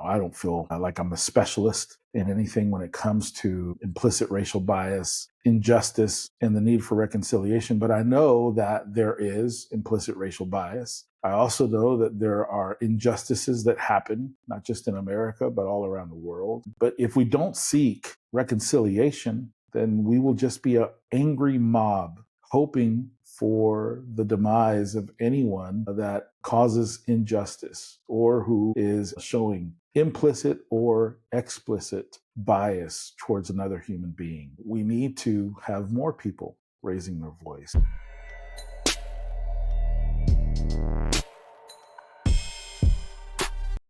I don't feel like I'm a specialist in anything when it comes to implicit racial bias, injustice, and the need for reconciliation, but I know that there is implicit racial bias. I also know that there are injustices that happen, not just in America, but all around the world. But if we don't seek reconciliation, then we will just be an angry mob hoping for the demise of anyone that causes injustice or who is showing implicit or explicit bias towards another human being. We need to have more people raising their voice.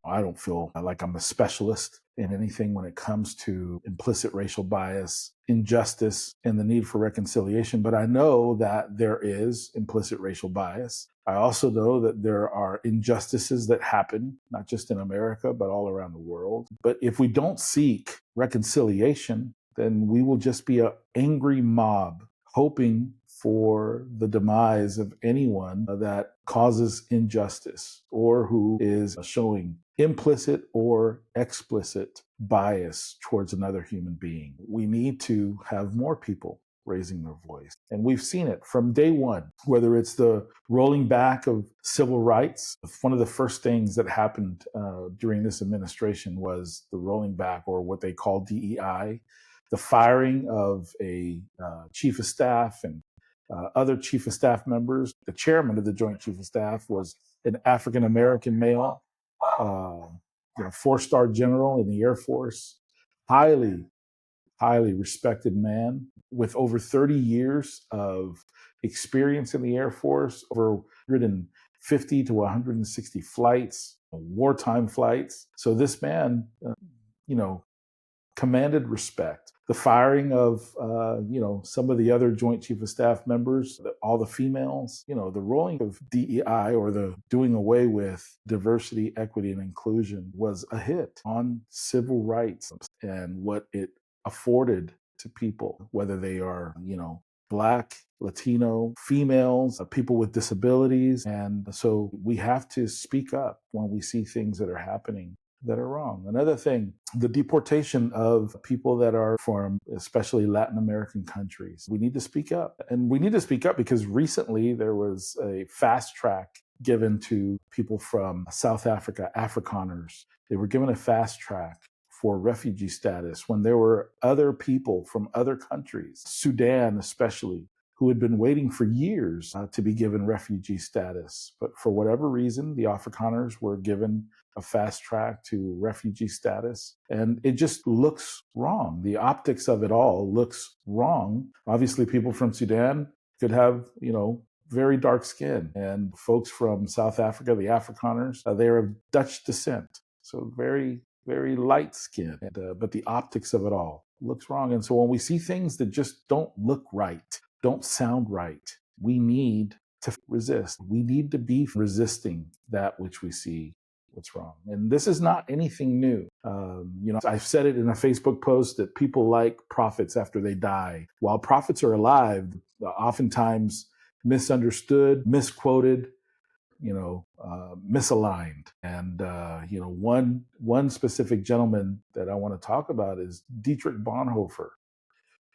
I don't feel like I'm a specialist in anything when it comes to implicit racial bias, injustice, and the need for reconciliation, but I know that there is implicit racial bias. I also know that there are injustices that happen, not just in America, but all around the world. But if we don't seek reconciliation, then we will just be an angry mob hoping for the demise of anyone that causes injustice or who is showing implicit or explicit bias towards another human being. We need to have more people raising their voice. And we've seen it from day one, whether it's the rolling back of civil rights. One of the first things that happened during this administration was the rolling back, or what they call DEI, the firing of a chief of staff and other chief of staff members. The chairman of the Joint Chief of Staff was an African-American male, 4-star general in the Air Force, highly respected man with over 30 years of experience in the Air Force, over 150 to 160 flights, wartime flights. So this man, commanded respect. The firing of, some of the other Joint Chief of Staff members, all the females, the rolling of DEI, or the doing away with diversity, equity, and inclusion, was a hit on civil rights and what it afforded to people, whether they are, Black, Latino, females, people with disabilities. And so we have to speak up when we see things that are happening that are wrong. Another thing, the deportation of people that are from especially Latin American countries. We need to speak up. And we need to speak up because recently there was a fast track given to people from South Africa, Afrikaners. They were given a fast track for refugee status when there were other people from other countries, Sudan especially, who had been waiting for years to be given refugee status. But for whatever reason, the Afrikaners were given a fast track to refugee status. And it just looks wrong. The optics of it all looks wrong. Obviously, people from Sudan could have, very dark skin. And folks from South Africa, the Afrikaners, they are of Dutch descent. So very, very light skin. But the optics of it all looks wrong. And so when we see things that just don't look right, don't sound right, we need to resist. We need to be resisting that which we see what's wrong. And this is not anything new. I've said it in a Facebook post that people like prophets after they die. While prophets are alive, oftentimes misunderstood, misquoted, misaligned. And, one specific gentleman that I want to talk about is Dietrich Bonhoeffer.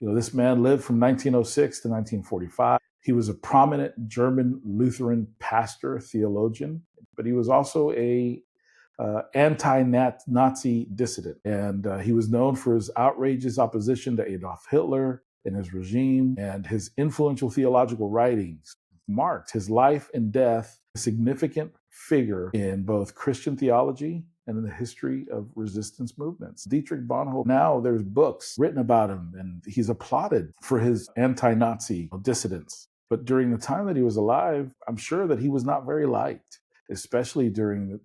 This man lived from 1906 to 1945. He was a prominent German Lutheran pastor, theologian, but he was also a anti-Nazi dissident. And he was known for his outrageous opposition to Adolf Hitler and his regime, and his influential theological writings marked his life and death, a significant figure in both Christian theology and in the history of resistance movements. Dietrich Bonhoeffer, now there's books written about him, and he's applauded for his anti-Nazi dissidence. But during the time that he was alive, I'm sure that he was not very liked, especially during,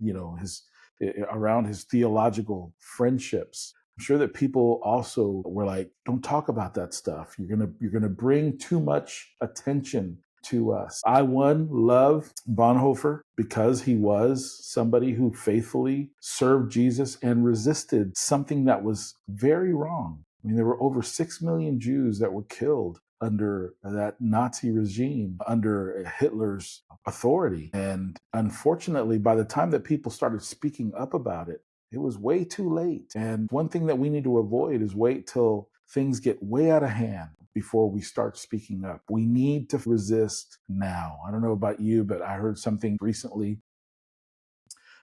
around his theological friendships. I'm sure that people also were like, don't talk about that stuff. You're gonna bring too much attention to us. I love Bonhoeffer because he was somebody who faithfully served Jesus and resisted something that was very wrong. I mean, there were over 6 million Jews that were killed under that Nazi regime, under Hitler's authority. And unfortunately, by the time that people started speaking up about it, It was way too late. And one thing that we need to avoid is wait till things get way out of hand before we start speaking up. We need to resist now. I don't know about you, but I heard something recently.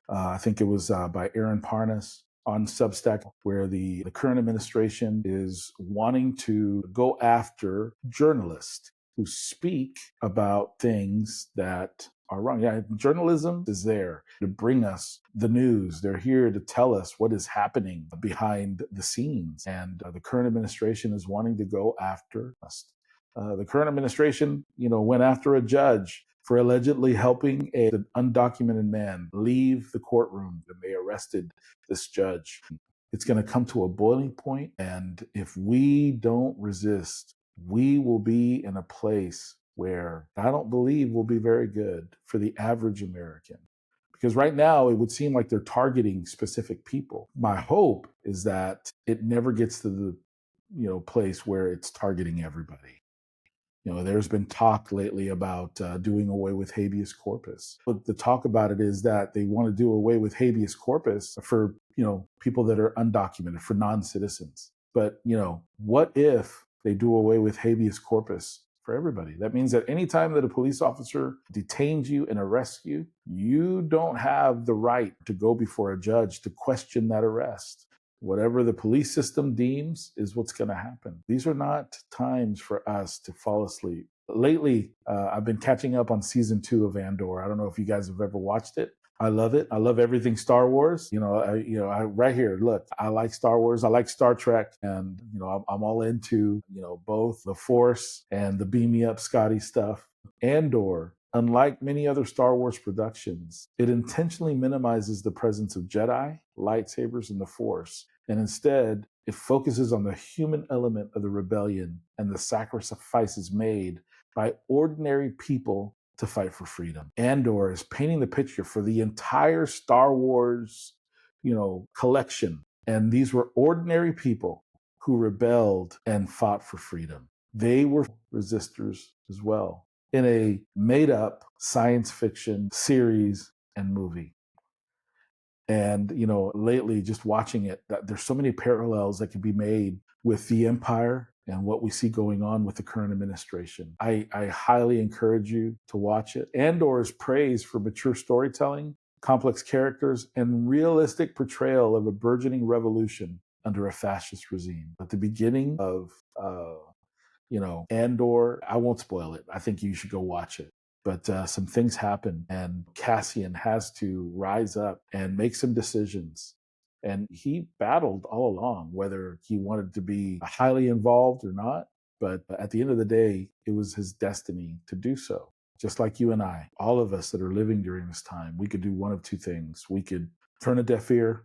I think it was by Aaron Parnas on Substack, where the current administration is wanting to go after journalists who speak about things that are wrong. Yeah, journalism is there to bring us the news. They're here to tell us what is happening behind the scenes. And the current administration is wanting to go after us. The current administration, went after a judge for allegedly helping an undocumented man leave the courtroom, and they arrested this judge. It's going to come to a boiling point, and if we don't resist, we will be in a place where I don't believe will be very good for the average American. Because right now it would seem like they're targeting specific people. My hope is that it never gets to the place where it's targeting everybody. There's been talk lately about doing away with habeas corpus. But the talk about it is that they want to do away with habeas corpus for, people that are undocumented, for non-citizens. But, what if they do away with habeas corpus for everybody? That means that anytime that a police officer detains you and arrests you, you don't have the right to go before a judge to question that arrest. Whatever the police system deems is what's going to happen. These are not times for us to fall asleep. Lately, I've been catching up on season 2 of Andor. I don't know if you guys have ever watched it. I love it. I love everything Star Wars. I right here. Look, I like Star Wars. I like Star Trek, and I'm all into both the Force and the beam me up Scotty stuff. Andor, unlike many other Star Wars productions, it intentionally minimizes the presence of Jedi, lightsabers, and the Force. And instead, it focuses on the human element of the rebellion and the sacrifices made by ordinary people to fight for freedom. Andor is painting the picture for the entire Star Wars, collection. And these were ordinary people who rebelled and fought for freedom. They were resistors as well in a made-up science fiction series and movie. And, lately just watching it, that there's so many parallels that can be made with the empire and what we see going on with the current administration. I highly encourage you to watch it. Andor is praised for mature storytelling, complex characters, and realistic portrayal of a burgeoning revolution under a fascist regime. At the beginning of, Andor, I won't spoil it. I think you should go watch it. But some things happen, and Cassian has to rise up and make some decisions. And he battled all along whether he wanted to be highly involved or not. But at the end of the day, it was his destiny to do so. Just like you and I, all of us that are living during this time, we could do one of two things. We could turn a deaf ear,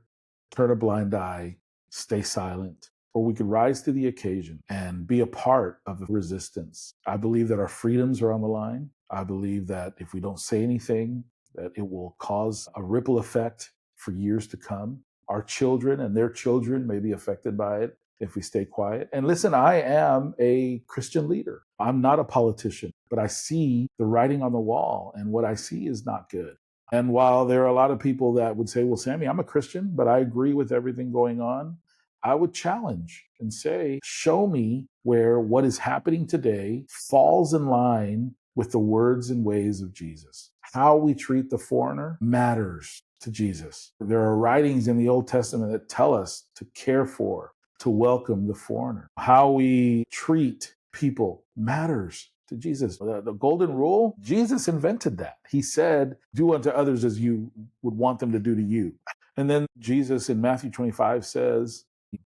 turn a blind eye, stay silent, or we could rise to the occasion and be a part of the resistance. I believe that our freedoms are on the line. I believe that if we don't say anything, that it will cause a ripple effect for years to come. Our children and their children may be affected by it if we stay quiet. And listen, I am a Christian leader. I'm not a politician, but I see the writing on the wall, and what I see is not good. And while there are a lot of people that would say, well, Sammy, I'm a Christian, but I agree with everything going on, I would challenge and say, show me where what is happening today falls in line with the words and ways of Jesus. How we treat the foreigner matters to Jesus. There are writings in the Old Testament that tell us to care for, to welcome the foreigner. How we treat people matters to Jesus. The golden rule, Jesus invented that. He said, do unto others as you would want them to do to you. And then Jesus in Matthew 25 says,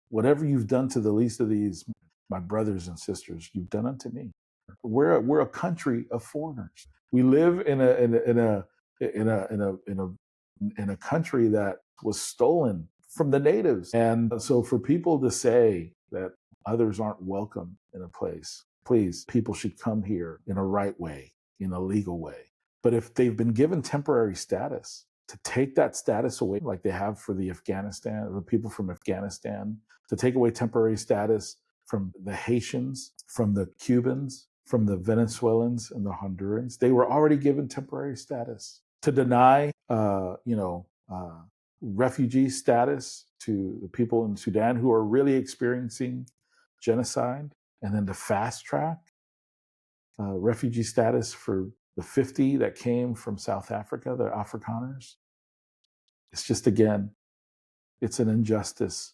whatever you've done to the least of these, my brothers and sisters, you've done unto me. We're a country of foreigners. We live in a country that was stolen from the natives. And so for people to say that others aren't welcome in a place, please, people should come here in a right way, in a legal way. But if they've been given temporary status, to take that status away, like they have for the people from Afghanistan, to take away temporary status from the Haitians, from the Cubans, from the Venezuelans and the Hondurans, they were already given temporary status. To deny, refugee status to the people in Sudan who are really experiencing genocide, and then to fast track refugee status for the 50 that came from South Africa, the Afrikaners. It's just, again, it's an injustice,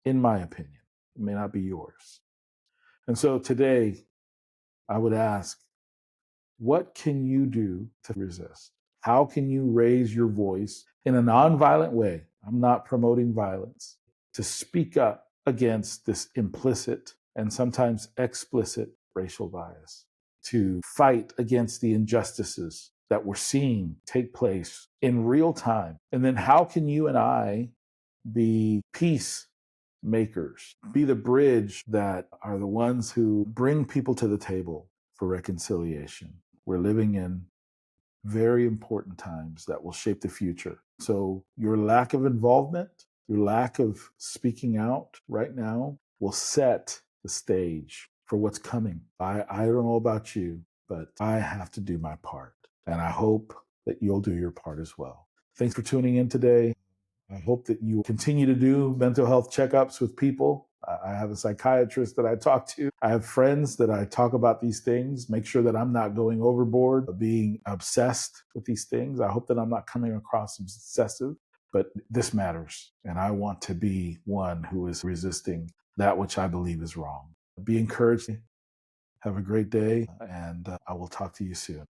in my opinion. It may not be yours. And so today, I would ask, what can you do to resist? How can you raise your voice in a nonviolent way? I'm not promoting violence, to speak up against this implicit and sometimes explicit racial bias, to fight against the injustices that we're seeing take place in real time. And then how can you and I be peace makers, be the bridge that are the ones who bring people to the table for reconciliation? We're living in very important times that will shape the future. So your lack of involvement, your lack of speaking out right now will set the stage for what's coming. I don't know about you, but I have to do my part. And I hope that you'll do your part as well. Thanks for tuning in today. I hope that you continue to do mental health checkups with people. I have a psychiatrist that I talk to. I have friends that I talk about these things, make sure that I'm not going overboard, being obsessed with these things. I hope that I'm not coming across obsessive, but this matters. And I want to be one who is resisting that which I believe is wrong. Be encouraged. Have a great day, and I will talk to you soon.